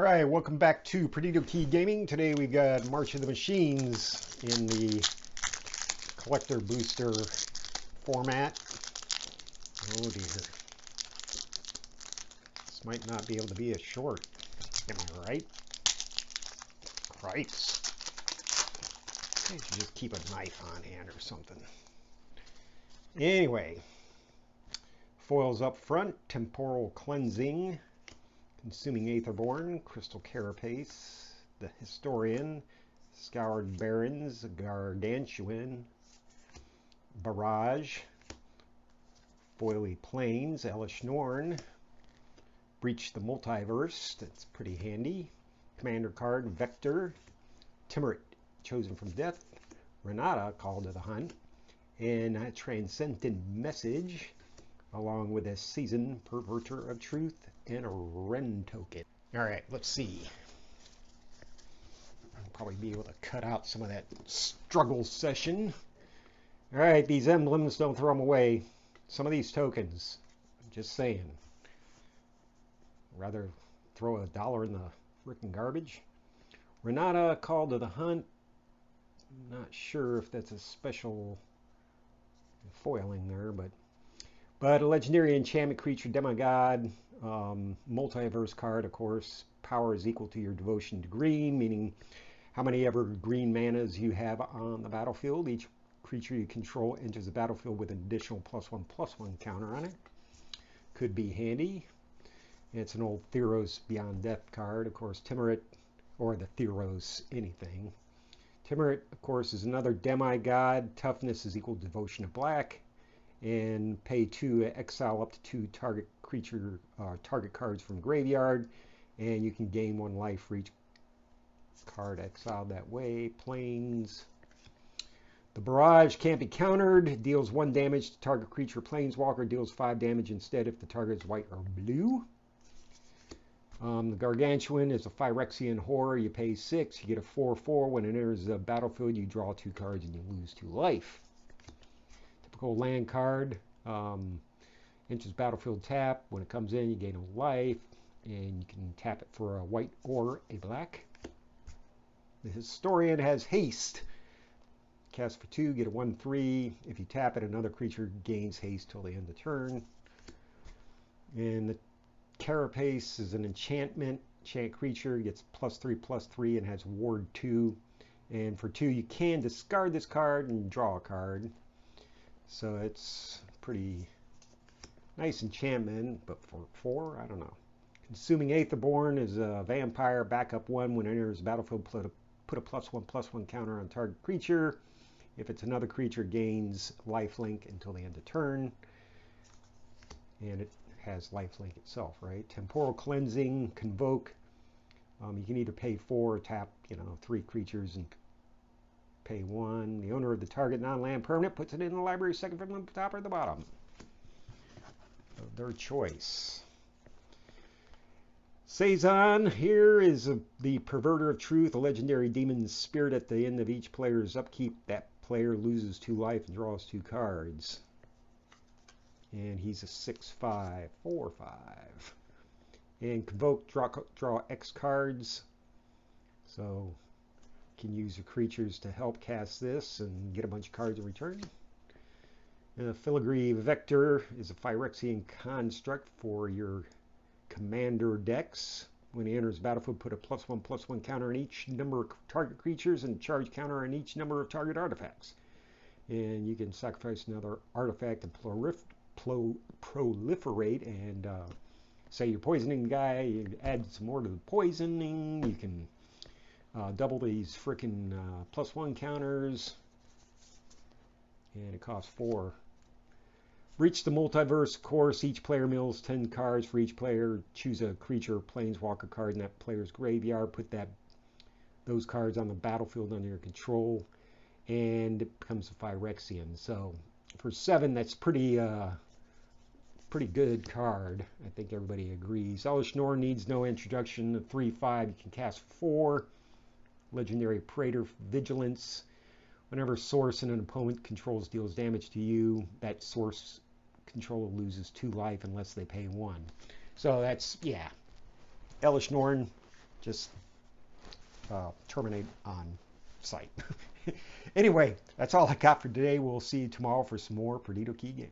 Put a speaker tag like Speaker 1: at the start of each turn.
Speaker 1: All right, welcome back to Perdido Key Gaming. Today we've got March of the Machines in the collector booster format. Oh dear. This might not be able to be a short. Am I right? Christ. I should just keep a knife on hand or something. Anyway, foils up front, Temporal Cleansing, Consuming Aetherborn, Crystal Carapace, the Historian, Scoured Barrens, Gargantuan, Barrage, Foily Plains, Elesh Norn, Breach the Multiverse, that's pretty handy, Commander card, Vector, Timurit, Chosen from Death, Renata, Call to the Hunt, and a Transcendent Message, along with a Seasoned Perverter of Truth and a Ren token. All right, let's see. I'll probably be able to cut out some of that struggle session. All right, these emblems, don't throw them away. Some of these tokens, just saying. Rather throw $1 in the frickin' garbage. Renata, Call to the Hunt. Not sure if that's a special foiling there, but a legendary enchantment creature, demigod, multiverse card, of course. Power is equal to your devotion to green, meaning how many ever green manas you have on the battlefield. Each creature you control enters the battlefield with an additional +1/+1 counter on it. Could be handy. It's an old Theros Beyond Death card, of course. Timurit, or the Theros anything. Timurit, of course, is another demigod. Toughness is equal to devotion to black. And pay 2, exile up to 2 target creature, target cards from graveyard, and you can gain 1 life for each card exiled that way. Plains. The Barrage can't be countered. Deals 1 damage to target creature. Planeswalker deals 5 damage instead if the target is white or blue. The Gargantuan is a Phyrexian horror. You pay 6. You get a 4/4. When it enters the battlefield, you draw 2 cards and you lose 2 life. Land card, enters battlefield tap. When it comes in, you gain a life, and you can tap it for a white or a black. The Historian has haste. Cast for 2, get a 1/3. If you tap it, another creature gains haste till the end of the turn. And the Carapace is an enchantment. Enchant creature gets +3/+3 and has ward 2. And for 2, you can discard this card and draw a card. So it's pretty nice enchantment, but for 4, I don't know. Consuming Aetherborn is a vampire, backup 1. When it enters the battlefield, put a +1/+1 counter on target creature. If it's another creature, gains lifelink until the end of turn. And it has lifelink itself, right? Temporal Cleansing, Convoke. You can either pay 4 or tap, 3 creatures and pay 1. The owner of the target non-land permanent puts it in the library second from the top or the bottom. So their choice. Saison here is the Perverter of Truth, a legendary demon spirit. At the end of each player's upkeep, that player loses 2 life and draws 2 cards. And he's a 6/5, 4/5. And Convoke, draw X cards. So can use your creatures to help cast this and get a bunch of cards in return. Filigree Vector is a Phyrexian construct for your commander decks. When he enters the battlefield, put a +1/+1 counter on each number of target creatures and charge counter on each number of target artifacts. And you can sacrifice another artifact and proliferate. And say you're poisoning the guy, you add some more to the poisoning. You can double these frickin' +1 counters, and it costs 4. Breach the Multiverse, of course. Each player mills 10 cards for each player. Choose a creature or planeswalker card in that player's graveyard. Put those cards on the battlefield under your control, and it becomes a Phyrexian. So for 7, that's pretty good card. I think everybody agrees. Elesh Norn needs no introduction. A 3/5, you can cast 4. Legendary Praetor Vigilance. Whenever source and an opponent controls deals damage to you, that source controller loses 2 life unless they pay 1. So that's, yeah. Elesh Norn, just terminate on site. Anyway, that's all I got for today. We'll see you tomorrow for some more Perdido Key Games.